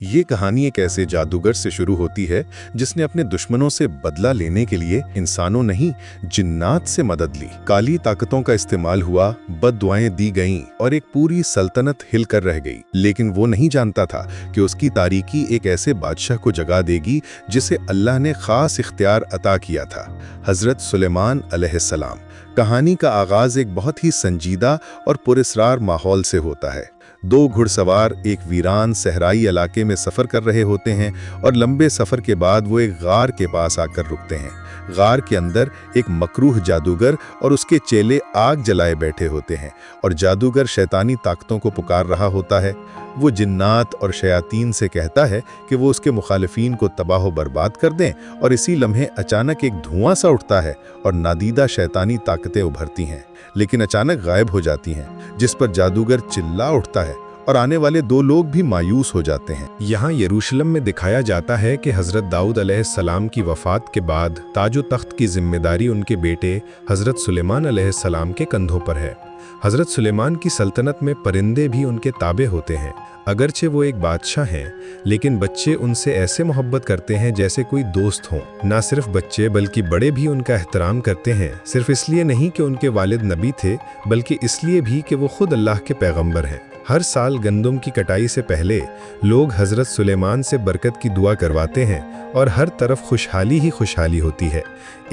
ये कहानी एक ऐसे जादूगर से शुरू होती है जिसने अपने दुश्मनों से बदला लेने के लिए इंसानों नहीं जिन्नात से मदद ली। काली ताकतों का इस्तेमाल हुआ, बद्दुआएं दी गईं और एक पूरी सल्तनत हिलकर रह गई। लेकिन वो नहीं जानता था कि उसकी तारीकी एक ऐसे बादशाह को जगा देगी जिसे अल्लाह ने खास इख्तियार अता किया था, हजरत सुलेमान अलैहिस्सलाम। कहानी का आगाज एक बहुत ही संजीदा और पुरस्रार माहौल से होता है। दो घुड़सवार एक वीरान सहराई इलाके में सफ़र कर रहे होते हैं और लंबे सफ़र के बाद वो एक गार के पास आकर रुकते हैं। गार के अंदर एक मकरूह जादूगर और उसके चेले आग जलाए बैठे होते हैं और जादूगर शैतानी ताकतों को पुकार रहा होता है। वो जिन्नात और शयातीन से कहता है कि वो उसके मुखालिफिन को तबाह व बर्बाद कर दें और इसी लम्हे अचानक एक धुआं सा उठता है और नादीदा शैतानी ताकतें उभरती हैं, लेकिन अचानक गायब हो जाती हैं, जिस पर जादूगर चिल्ला उठता है और आने वाले दो लोग भी मायूस हो जाते हैं। यहाँ यरूशलेम में दिखाया जाता है कि हज़रत दाऊद अलैहिस्सलाम की वफ़ात के बाद ताजो तख्त की जिम्मेदारी उनके बेटे हज़रत सुलेमान अलैहिस्सलाम के कंधों पर है। हज़रत सुलेमान की सल्तनत में परिंदे भी उनके ताबे होते हैं। अगरचे वो एक बादशाह हैं, लेकिन बच्चे उनसे ऐसे मोहब्बत करते हैं जैसे कोई दोस्त हों। ना सिर्फ बच्चे बल्कि बड़े भी उनका एहतराम करते हैं, सिर्फ इसलिए नहीं कि उनके वालिद नबी थे, बल्कि इसलिए भी कि वो खुद अल्लाह के पैगंबर हैं। हर साल गंदम की कटाई से पहले लोग हज़रत सुलेमान से बरकत की दुआ करवाते हैं और हर तरफ खुशहाली ही खुशहाली होती है।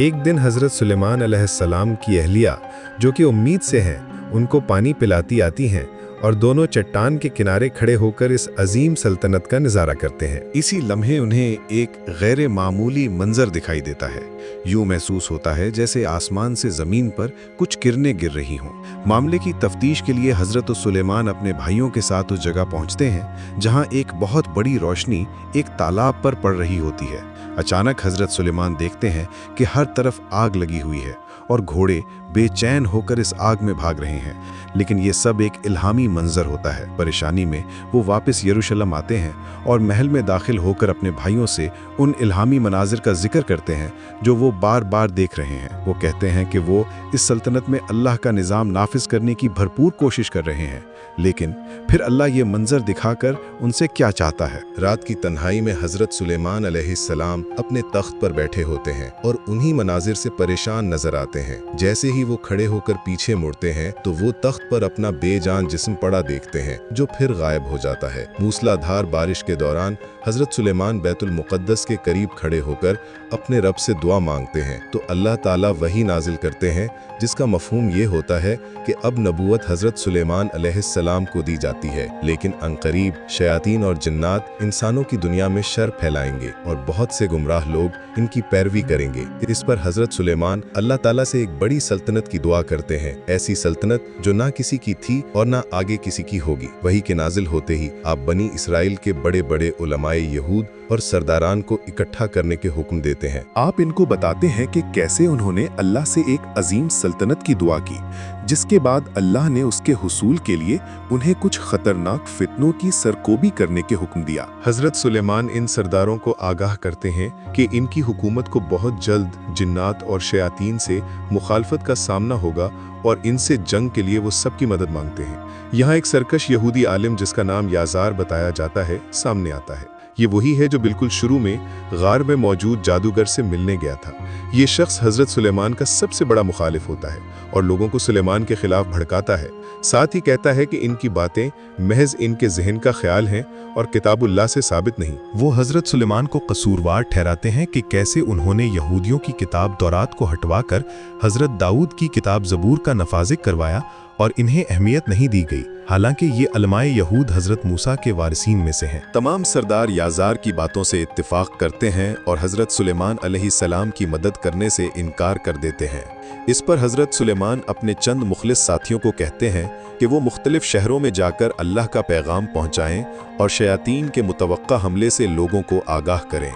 एक दिन हज़रत सुलेमान अलैहिस्सलाम की अहलिया, जो कि उम्मीद से हैं, उनको पानी पिलाती आती हैं और दोनों चट्टान के किनारे खड़े होकर इस अजीम सल्तनत का नज़ारा करते हैं। इसी लम्हे उन्हें एक गैर मामूली मंजर दिखाई देता है। यूं महसूस होता है जैसे आसमान से ज़मीन पर कुछ किरणें गिर रही हों। मामले की तफ्तीश के लिए हज़रत सुलेमान अपने भाइयों के साथ उस जगह पहुंचते हैं जहां एक बहुत बड़ी रोशनी एक तालाब पर पड़ रही होती है। अचानक हज़रत सुलेमान देखते हैं कि हर तरफ आग लगी हुई है और घोड़े बेचैन होकर इस आग में भाग रहे हैं, लेकिन ये सब एक इल्हामी मंजर होता है। परेशानी में वो वापस यरूशलेम आते हैं और महल में दाखिल होकर अपने भाइयों से उन इल्हामी मनाजिर का जिक्र करते हैं जो वो बार बार देख रहे हैं। वो कहते हैं कि वो इस सल्तनत में अल्लाह का निज़ाम नाफिज करने की भरपूर कोशिश कर रहे हैं, लेकिन फिर अल्लाह ये मंजर दिखाकर उनसे क्या चाहता है। रात की तन्हाई में हज़रत सुलेमान अलैहिस्सलाम अपने तख्त पर बैठे होते हैं और उन्हीं मनाजिर से परेशान नजर आते हैं। जैसे ही वो खड़े होकर पीछे मुड़ते हैं तो वो तख्त पर अपना बेजान जिस्म पड़ा देखते हैं, जो फिर गायब हो जाता है। मूसलाधार बारिश के दौरान हज़रत सुलेमान बैतुल मुक़द्दस के करीब खड़े होकर अपने रब से दुआ मांगते हैं तो अल्लाह ताला वही नाजिल करते हैं जिसका मफहूम ये होता है कि अब नबूवत हज़रत सुलेमान अलैहिस्सलाम को दी जाती है, लेकिन अनकरीब शयातीन और जिन्नात इंसानों की दुनिया में शर फैलाएंगे और बहुत से गुमराह लोग इनकी पैरवी करेंगे। इस पर हज़रत सुलेमान अल्लाह ताला से एक बड़ी सल्तनत की दुआ करते हैं, ऐसी सल्तनत जो ना किसी की थी और ना आगे किसी की होगी। वही के नाजिल होते ही आप बनी इसराइल के बड़े बड़े उलमाए यहूद और सरदारान को इकट्ठा करने के हुक्म देते हैं। आप इनको बताते हैं कि कैसे उन्होंने अल्लाह से एक अजीम सल्तनत की दुआ की, जिसके बाद अल्लाह ने उसके हुसूल के लिए उन्हें कुछ खतरनाक फितनों की सरकोबी करने के हुक्म दिया। हज़रत सुलेमान इन सरदारों को आगाह करते हैं कि इनकी हुकूमत को बहुत जल्द जिन्नात और शयातीन से मुखालफत का सामना होगा और इनसे जंग के लिए वो सबकी मदद मांगते हैं। यहाँ एक सरकश यहूदी आलिम जिसका नाम याजार बताया जाता है सामने आता है। ये वही है जो बिल्कुल शुरू में गार में मौजूद जादूगर से मिलने गया था। ये शख्स हज़रत सुलेमान का सबसे बड़ा मुखालिफ होता है और लोगों को सुलेमान के खिलाफ भड़काता है। साथ ही कहता है कि इनकी बातें महज इनके जहन का ख्याल हैं और किताबुल्लाह से साबित नहीं। वो हज़रत सुलेमान को कसूरवार ठहराते हैं कि कैसे उन्होंने यहूदियों की किताब तौरात को हटवाकर हज़रत दाऊद की किताब ज़बूर का नफाजिक करवाया और इन्हें अहमियत नहीं दी गई, हालांकि ये अलमाए यहूद हज़रत मूसा के वारिसीन में से हैं। तमाम सरदार याजार की बातों से इत्तिफाक करते हैं और हज़रत सुलेमान अलैहिस्सलाम की मदद करने से इनकार कर देते हैं। इस पर हज़रत सुलेमान अपने चंद मुखलिस साथियों को कहते हैं कि वो मुख्तलिफ शहरों में जाकर अल्लाह का पैगाम पहुँचाएँ और शयातीन के मुतवक्का हमले से लोगों को आगाह करें।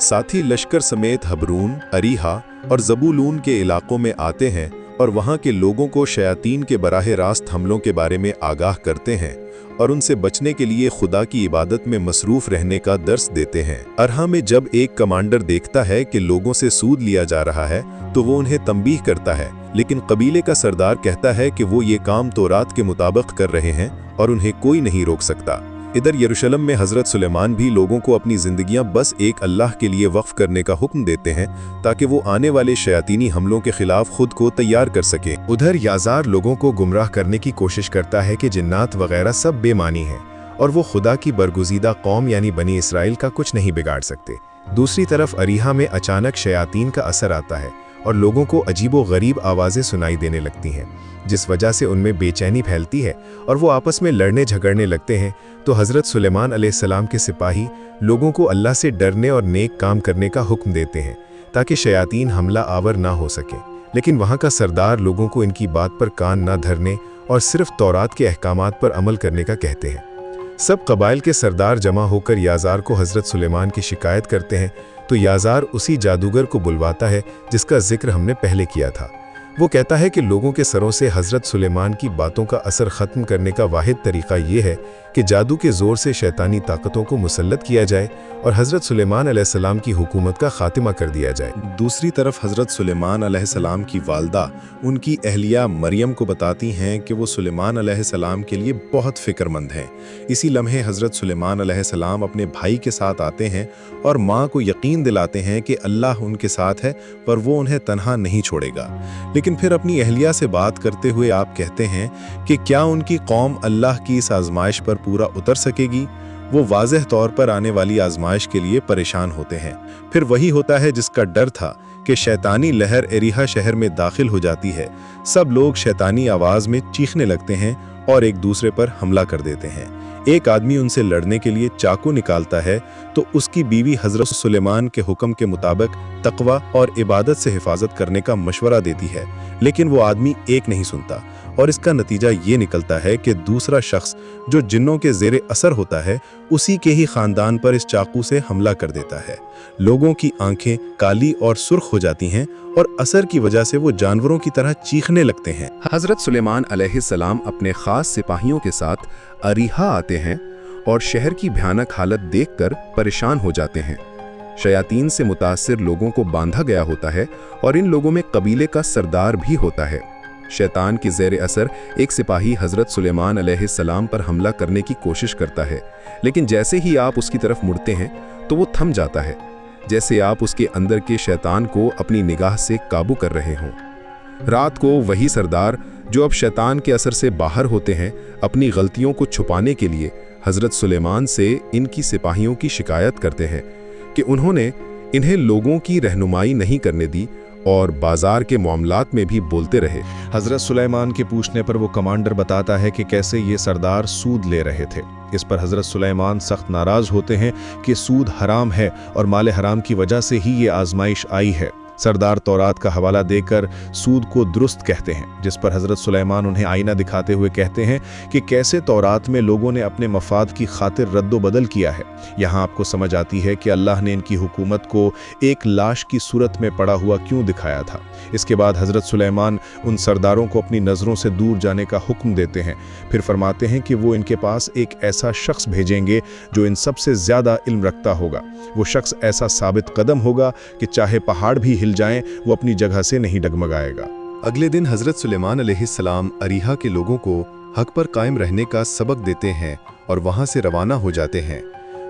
साथ ही लश्कर समेत हबरून, अरीहा और ज़बूलून के इलाकों में आते हैं और वहाँ के लोगों को शयातीन के बराह रास्त हमलों के बारे में आगाह करते हैं और उनसे बचने के लिए खुदा की इबादत में मसरूफ़ रहने का दर्स देते हैं। अरहा में जब एक कमांडर देखता है कि लोगों से सूद लिया जा रहा है तो वो उन्हें तंबीह करता है, लेकिन कबीले का सरदार कहता है कि वो ये काम तौरात के मुताबिक कर रहे हैं और उन्हें कोई नहीं रोक सकता। इधर यरूशलेम में हज़रत सुलेमान भी लोगों को अपनी ज़िंदगियां बस एक अल्लाह के लिए वक्फ करने का हुक्म देते हैं ताकि वो आने वाले शयातीनी हमलों के खिलाफ खुद को तैयार कर सके। उधर याजार लोगों को गुमराह करने की कोशिश करता है कि जिन्नात वगैरह सब बेमानी हैं और वो खुदा की बरगुज़ीदा कौम यानी बनी इसराइल का कुछ नहीं बिगाड़ सकते। दूसरी तरफ अरीहा में अचानक शयातीन का असर आता है और लोगों को अजीबो गरीब आवाज़ें सुनाई देने लगती हैं, जिस वजह से उनमें बेचैनी फैलती है और वो आपस में लड़ने झगड़ने लगते हैं। तो हज़रत सुलेमान अलैहिस्सलाम के सिपाही लोगों को अल्लाह से डरने और नेक काम करने का हुक्म देते हैं ताकि शयातीन हमला आवर ना हो सके। लेकिन वहाँ का सरदार लोगों को इनकी बात पर कान ना धरने और सिर्फ तौरात के अहकामात पर अमल करने का कहते हैं। सब कबाइल के सरदार जमा होकर याजार को हज़रत सुलेमान की शिकायत करते हैं तो याजार उसी जादूगर को बुलवाता है जिसका जिक्र हमने पहले किया था। वो कहता है कि लोगों के सरों से हज़रत सुलेमान की बातों का असर ख़त्म करने का वाहिद तरीक़ा ये है कि जादू के ज़ोर से शैतानी ताकतों को मुसल्लत किया जाए और हज़रत सुलेमान अलैहिस्सलाम की हुकूमत का ख़ात्मा कर दिया जाए। दूसरी तरफ हज़रत सुलेमान अलैहिस्सलाम की वालदा उनकी अहलिया मरियम को बताती हैं कि वो सुलेमान अलैहिस्सलाम के लिए बहुत फ़िक्रमंद हैं। इसी लम्हे हज़रत सुलेमान अलैहिस्सलाम अपने भाई के साथ आते हैं और माँ को यकीन दिलाते हैं कि अल्लाह उनके साथ है पर वो उन्हें तन्हा नहीं छोड़ेगा। लेकिन फिर अपनी अहलिया से बात करते हुए आप कहते हैं कि क्या उनकी कौम अल्लाह की इस आजमाइश पर पूरा उतर सकेगी। वो वाज़ेह तौर पर आने वाली आजमाइश के लिए परेशान होते हैं। फिर वही होता है जिसका डर था कि शैतानी लहर एरिहा शहर में दाखिल हो जाती है। सब लोग शैतानी आवाज़ में चीखने लगते हैं और एक दूसरे पर हमला कर देते हैं। एक आदमी उनसे लड़ने के लिए चाकू निकालता है तो उसकी बीवी हज़रत सुलेमान के हुक्म के मुताबिक तकवा और इबादत से हिफाजत करने का मशवरा देती है, लेकिन वो आदमी एक नहीं सुनता और इसका नतीजा ये निकलता है कि दूसरा शख्स जो जिन्नों के ज़ेरे असर होता है उसी के ही ख़ानदान पर इस चाकू से हमला कर देता है। लोगों की आंखें काली और सुर्ख हो जाती हैं और असर की वजह से वो जानवरों की तरह चीखने लगते हैं। हज़रत सुलेमान अलैहिस्सलाम अपने ख़ास सिपाहियों के साथ अरीहा आते हैं और शहर की भयानक हालत देखकर परेशान हो जाते हैं। शयातीन से मुतासिर लोगों को बांधा गया होता है और इन लोगों में कबीले का सरदार भी होता है। शैतान की ज़ेर असर एक सिपाही हज़रत सुलेमान अलैहिस्सलाम पर हमला करने की कोशिश करता है, लेकिन जैसे ही आप उसकी तरफ मुड़ते हैं तो वो थम जाता है, जैसे आप उसके अंदर के शैतान को अपनी निगाह से काबू कर रहे हों। रात को वही सरदार जो अब शैतान के असर से बाहर होते हैं, अपनी गलतियों को छुपाने के लिए हज़रत सुलेमान से इनकी सिपाहियों की शिकायत करते हैं कि उन्होंने इन्हें लोगों की रहनुमाई नहीं करने दी और बाजार के मामलात में भी बोलते रहे। हज़रत सुलेमान के पूछने पर वो कमांडर बताता है कि कैसे ये सरदार सूद ले रहे थे। इस पर हज़रत सुलेमान सख्त नाराज़ होते हैं कि सूद हराम है और माल हराम की वजह से ही ये आजमाइश आई है। सरदार तौरात का हवाला देकर सूद को दुरुस्त कहते हैं, जिस पर हज़रत सुलेमान उन्हें आईना दिखाते हुए कहते हैं कि कैसे तौरात में लोगों ने अपने मफाद की खातिर रद्दो बदल किया है। यहाँ आपको समझ आती है कि अल्लाह ने इनकी हुकूमत को एक लाश की सूरत में पड़ा हुआ क्यों दिखाया था। इसके बाद हज़रत सुलेमान उन सरदारों को अपनी नज़रों से दूर जाने का हुक्म देते हैं। फिर फरमाते हैं कि वो इनके पास एक ऐसा शख्स भेजेंगे जो इन सबसे ज़्यादा इल्म रखता होगा। वो शख्स ऐसा साबित कदम होगा कि चाहे पहाड़ भी हिल जाएं, वो अपनी जगह से नहीं डगमगाएगा। अगले दिन हज़रत सुलेमान अलैहिस्सलाम अरीहा के लोगों को हक पर कायम रहने का सबक देते हैं और वहाँ से रवाना हो जाते हैं।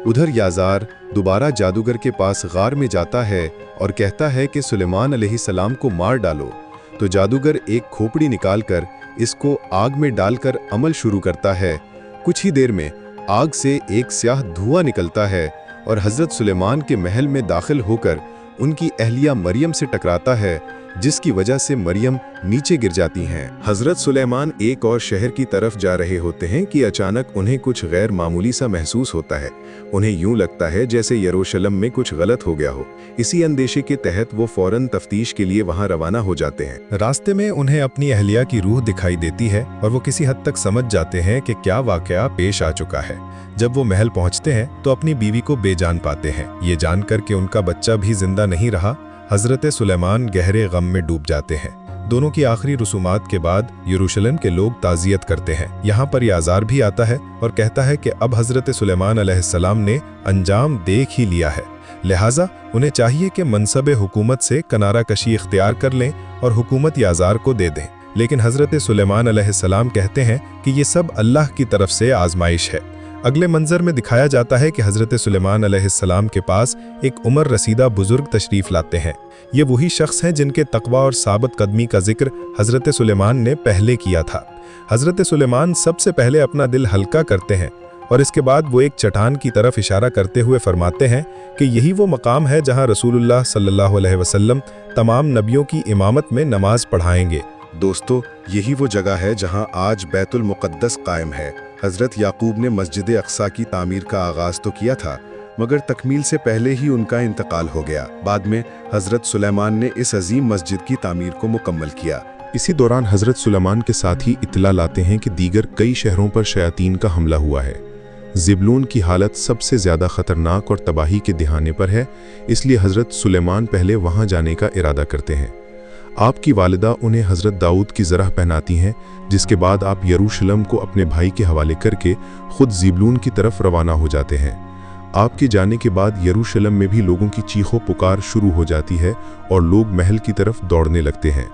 उधर याजार दोबारा जादूगर के पास गार में जाता है और कहता है कि सुलेमान अलैहिस्सलाम को मार डालो। तो जादूगर एक खोपड़ी निकालकर इसको आग में डालकर अमल शुरू करता है। कुछ ही देर में आग से एक स्याह धुआं निकलता है और हज़रत सुलेमान के महल में दाखिल होकर उनकी अहलिया मरियम से टकराता है, जिसकी वजह से मरियम नीचे गिर जाती हैं। हज़रत सुलेमान एक और शहर की तरफ जा रहे होते हैं कि अचानक उन्हें कुछ गैर मामूली सा महसूस होता है। उन्हें यूं लगता है जैसे यरूशलेम में कुछ गलत हो गया हो। इसी अंदेशे के तहत वो फौरन तफ्तीश के लिए वहां रवाना हो जाते हैं। रास्ते में उन्हें अपनी अहलिया की रूह दिखाई देती है और वो किसी हद तक समझ जाते हैं कि क्या वाकया पेश आ चुका है। जब वो महल पहुंचते हैं तो अपनी बीवी को बेजान पाते हैं। ये जानकर कि उनका बच्चा भी जिंदा नहीं रहा, हज़रत सुलेमान गहरे गम में डूब जाते हैं। दोनों की आखिरी रसूमात के बाद यरूशलेम के लोग ताज़ियत करते हैं। यहाँ पर याजार भी आता है और कहता है कि अब हज़रत सुलेमान अलैहिस्सलाम ने अंजाम देख ही लिया है, लिहाजा उन्हें चाहिए कि मनसब हुकूमत से किनारा कशी इख्तियार कर लें और हुकूमत याजार को दे दें। लेकिन हज़रत सुलेमान अलैहिस्सलाम कहते हैं कि ये सब अल्लाह की तरफ से आजमाइश है। अगले मंजर में दिखाया जाता है कि हज़रत सुलेमान अलैहिस्सलाम के पास एक उम्र रसीदा बुजुर्ग तशरीफ़ लाते हैं। ये वही शख्स हैं जिनके तकवा और साबित कदमी का जिक्र हज़रत सुलेमान ने पहले किया था। हज़रत सुलेमान सबसे पहले अपना दिल हल्का करते हैं और इसके बाद वो एक चट्टान की तरफ इशारा करते हुए फरमाते हैं कि यही वो मकाम है जहाँ रसूलुल्लाह सल्लल्लाहु अलैहि वसल्लम तमाम नबियों की इमामत में नमाज पढ़ाएंगे। दोस्तों, यही वो जगह है जहां आज बैतुल मुक़द्दस कायम है। हज़रत याकूब ने मस्जिद अक़सा की तामीर का आगाज़ तो किया था, मगर तकमील से पहले ही उनका इंतकाल हो गया। बाद में हज़रत सुलेमान ने इस अजीम मस्जिद की तामीर को मुकम्मल किया। इसी दौरान हज़रत सुलेमान के साथ ही इत्तला लाते हैं कि दीगर कई शहरों पर शयातीन का हमला हुआ है। ज़िबलून की हालत सबसे ज़्यादा ख़तरनाक और तबाही के दिहाने पर है, इसलिए हज़रत सुलेमान पहले वहाँ जाने का इरादा करते हैं। आपकी वालिदा उन्हें हज़रत दाऊद की ज़रह पहनाती हैं, जिसके बाद आप यरूशलेम को अपने भाई के हवाले करके ख़ुद ज़िबलून की तरफ रवाना हो जाते हैं। आपके जाने के बाद यरूशलेम में भी लोगों की चीखों पुकार शुरू हो जाती है और लोग महल की तरफ दौड़ने लगते हैं।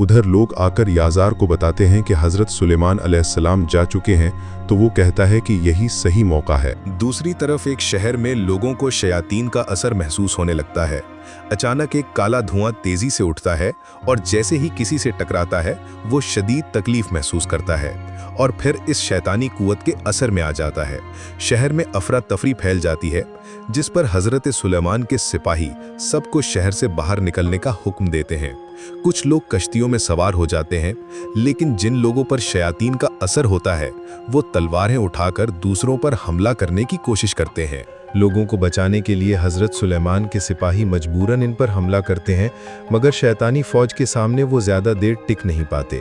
उधर लोग आकर याज़ार को बताते हैं कि हज़रत सुलेमान अलैहिस्सलाम जा चुके हैं, तो वो कहता है कि यही सही मौका है। दूसरी तरफ एक शहर में लोगों को शयातीन का असर महसूस होने लगता है। अचानक एक काला धुआं तेजी से उठता है और जैसे ही किसी से टकराता है वो शदीद तकलीफ महसूस करता है और फिर इस शैतानी कुव्वत के असर में आ जाता है। शहर में अफरा तफरी फैल जाती है, जिस पर हज़रत सुलेमान के सिपाही सबको शहर से बाहर निकलने का हुक्म देते हैं। कुछ लोग कश्तियों में सवार हो जाते हैं, लेकिन जिन लोगों पर शयातीन का असर होता है वो तलवारें उठाकर दूसरों पर हमला करने की कोशिश करते हैं। लोगों को बचाने के लिए हज़रत सुलेमान के सिपाही मजबूरन इन पर हमला करते हैं, मगर शैतानी फ़ौज के सामने वो ज़्यादा देर टिक नहीं पाते।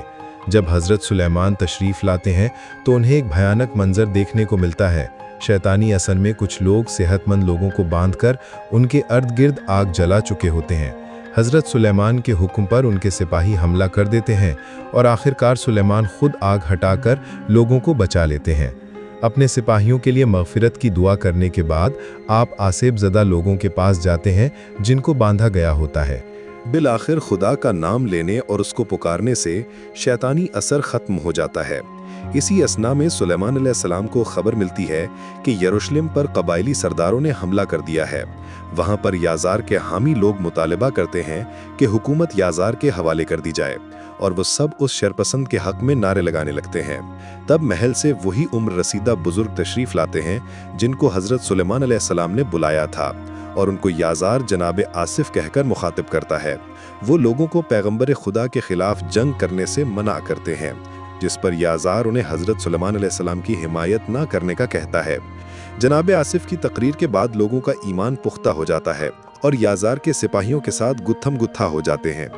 जब हज़रत सुलेमान तशरीफ़ लाते हैं तो उन्हें एक भयानक मंजर देखने को मिलता है। शैतानी असर में कुछ लोग सेहतमंद लोगों को बांधकर उनके अर्द गिर्द आग जला चुके होते हैं। हज़रत सुलेमान के हुक्म पर उनके सिपाही हमला कर देते हैं और आखिरकार सुलेमान खुद आग हटाकर लोगों को बचा लेते हैं। अपने सिपाहियों के लिए मग़फ़िरत की दुआ करने के बाद आप आसेब ज़दा लोगों के पास जाते हैं जिनको बांधा गया होता है। बिल आखिर खुदा का नाम लेने और उसको पुकारने से शैतानी असर ख़त्म हो जाता है। इसी असना में सुलेमान अलैहिस्सलाम को खबर मिलती है कि यरूशलेम पर कबायली सरदारों ने हमला कर दिया है। वहाँ पर याज़ार के हामी लोग मुतालबा करते हैं कि हुकूमत याज़ार के हवाले कर दी जाए और वो सब उस शरपसंद के हक़ में नारे लगाने लगते हैं। तब महल से वही उम्र रसीदा बुजुर्ग तशरीफ़ लाते हैं जिनको हज़रत सुलेमान अलैहिस्सलाम ने बुलाया था और उनको याज़ार जनाब आसिफ कहकर मुखातिब करता है। वो लोगों को पैगंबर खुदा के ख़िलाफ़ जंग करने से मना करते हैं, जिस पर याज़ार उन्हें हज़रत सुलेमान अलैहिस्सलाम की हिमायत ना करने का कहता है। जनाब आसिफ की तकरीर के बाद लोगों का ईमान पुख्ता हो जाता है और याज़ार के सिपाहियों के साथ गुत्थम गुत्था हो जाते हैं।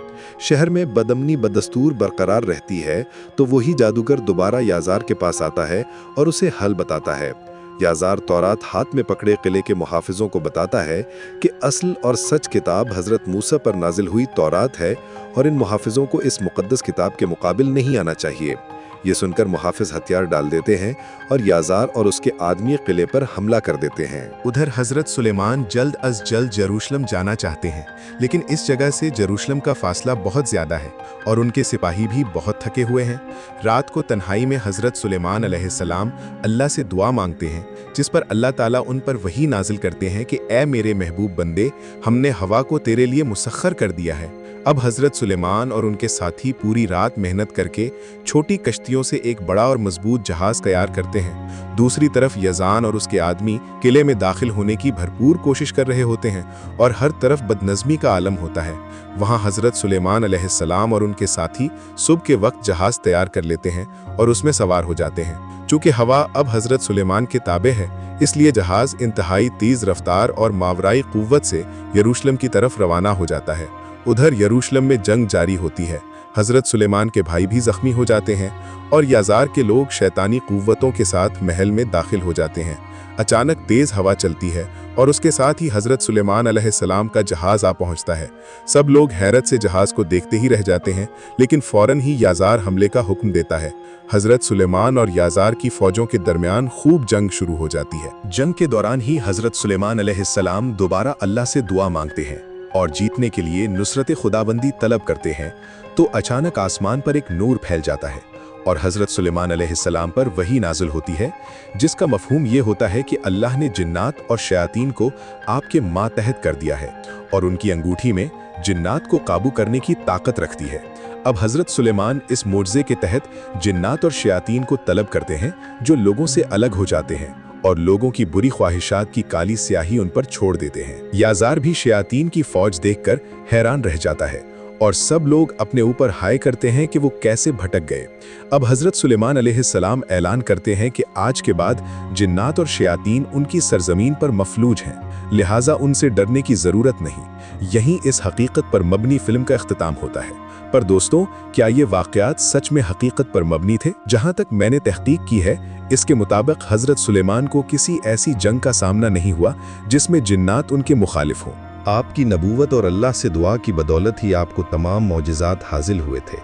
शहर में बदअमनी बदस्तूर बरकरार रहती है तो वही जादूगर दोबारा याज़ार के पास आता है और उसे हल बताता है। याज़ार तौरात हाथ में पकड़े किले के मुहाफिजों को बताता है कि असल और सच किताब हज़रत मूसा पर नाजिल हुई तौरात है और इन मुहाफिजों को इस मुक़द्दस किताब के मुकाबिल नहीं आना चाहिए। ये सुनकर मुहाफिज हथियार डाल देते हैं और याज़ार और उसके आदमी किले पर हमला कर देते हैं। उधर हज़रत सुलेमान जल्द अज जल्द यरूशलेम जाना चाहते हैं, लेकिन इस जगह से यरूशलेम का फासला बहुत ज़्यादा है और उनके सिपाही भी बहुत थके हुए हैं। रात को तन्हाई में हज़रत सुलेमान अलैहिस्सलाम अल्लाह से दुआ मांगते हैं, जिस पर अल्लाह ताला उन पर वही नाजिल करते हैं कि ए मेरे महबूब बंदे, हमने हवा को तेरे लिए मुसख्खर कर दिया है। अब हज़रत सुलेमान और उनके साथी पूरी रात मेहनत करके छोटी कश्तियों से एक बड़ा और मजबूत जहाज़ तैयार करते हैं। दूसरी तरफ यज़ान और उसके आदमी किले में दाखिल होने की भरपूर कोशिश कर रहे होते हैं और हर तरफ बदनज़मी का आलम होता है। वहाँ हज़रत सुलेमान अलैहिस्सलाम और उनके साथी सुबह के वक्त जहाज़ तैयार कर लेते हैं और उसमें सवार हो जाते हैं। चूँकि हवा अब हज़रत सुलेमान के ताबे है, इसलिए जहाज़ इंतहाई तेज़ रफ्तार और मावराई क़ुव्वत से यरूशलेम की तरफ रवाना हो जाता है। उधर यरूशलेम में जंग जारी होती है। हज़रत सुलेमान के भाई भी ज़ख्मी हो जाते हैं और याज़ार के लोग शैतानी क़ुव्वतों के साथ महल में दाखिल हो जाते हैं। अचानक तेज़ हवा चलती है और उसके साथ ही हज़रत सुलेमान अलैहिस्सलाम का जहाज़ आ पहुंचता है। सब लोग हैरत से जहाज़ को देखते ही रह जाते हैं, लेकिन फ़ौरन ही याज़ार हमले का हुक्म देता है। हज़रत सुलेमान और याज़ार की फ़ौजों के दरमियान खूब जंग शुरू हो जाती है। जंग के दौरान ही हज़रत सुलेमान अलैहिस्सलाम दोबारा अल्लाह से दुआ मांगते हैं और जीतने के लिए नुसरत खुदाबंदी तलब करते हैं तो अचानक आसमान पर एक नूर फैल जाता है और हज़रत सुलेमान अलैहिस्सलाम पर वही नाज़िल होती है, जिसका मफ़हूम ये होता है कि अल्लाह ने जिन्नात और शयातीन को आपके मातहत कर दिया है और उनकी अंगूठी में जिन्नात को काबू करने की ताकत रखती है। अब हज़रत सुलेमान इस मोज़े के तहत जिन्नात और शयातीन को तलब करते हैं जो लोगों से अलग हो जाते हैं और लोगों की बुरी ख्वाहिशात की काली स्याही उन पर छोड़ देते हैं। याज़ार भी शयातीन की फौज देखकर हैरान रह जाता है और सब लोग अपने ऊपर हाय करते हैं कि वो कैसे भटक गए। अब हज़रत सुलेमान अलैहिस्सलाम ऐलान करते हैं कि आज के बाद जिन्नात और शयातीन उनकी सरजमीन पर मफलूज हैं, लिहाजा उनसे डरने की ज़रूरत नहीं। यहीं इस हकीकत पर मबनी फिल्म का इख्तिताम होता है। पर दोस्तों, क्या ये वाक़यात सच में हकीकत पर मबनी थे? जहाँ तक मैंने तहकीक की है, इसके मुताबिक हज़रत सुलेमान को किसी ऐसी जंग का सामना नहीं हुआ जिसमें जिन्नात उनके मुखालिफ हों। आपकी नबूवत और अल्लाह से दुआ की बदौलत ही आपको तमाम मौजिज़ात हासिल हुए थे,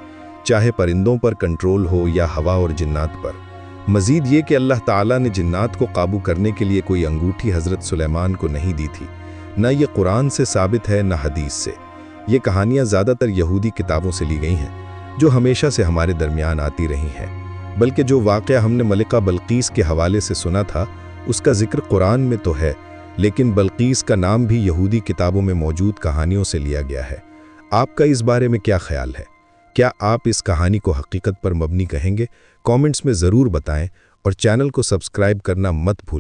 चाहे परिंदों पर कंट्रोल हो या हवा और जिन्नात पर। मज़ीद ये कि अल्लाह ताला ने जिन्नात को काबू करने के लिए कोई अंगूठी हज़रत सुलेमान को नहीं दी थी। न ये कुरान से साबित है, न हदीस से। ये कहानियाँ ज़्यादातर यहूदी किताबों से ली गई हैं, जो हमेशा से हमारे दरमियान आती रही हैं। बल्कि जो वाक़या हमने मलिका बल्कीस के हवाले से सुना था, उसका जिक्र कुरान में तो है, लेकिन बल्कीस का नाम भी यहूदी किताबों में मौजूद कहानियों से लिया गया है। आपका इस बारे में क्या ख्याल है? क्या आप इस कहानी को हकीकत पर मबनी कहेंगे? कमेंट्स में ज़रूर बताएं और चैनल को सब्सक्राइब करना मत भूलें।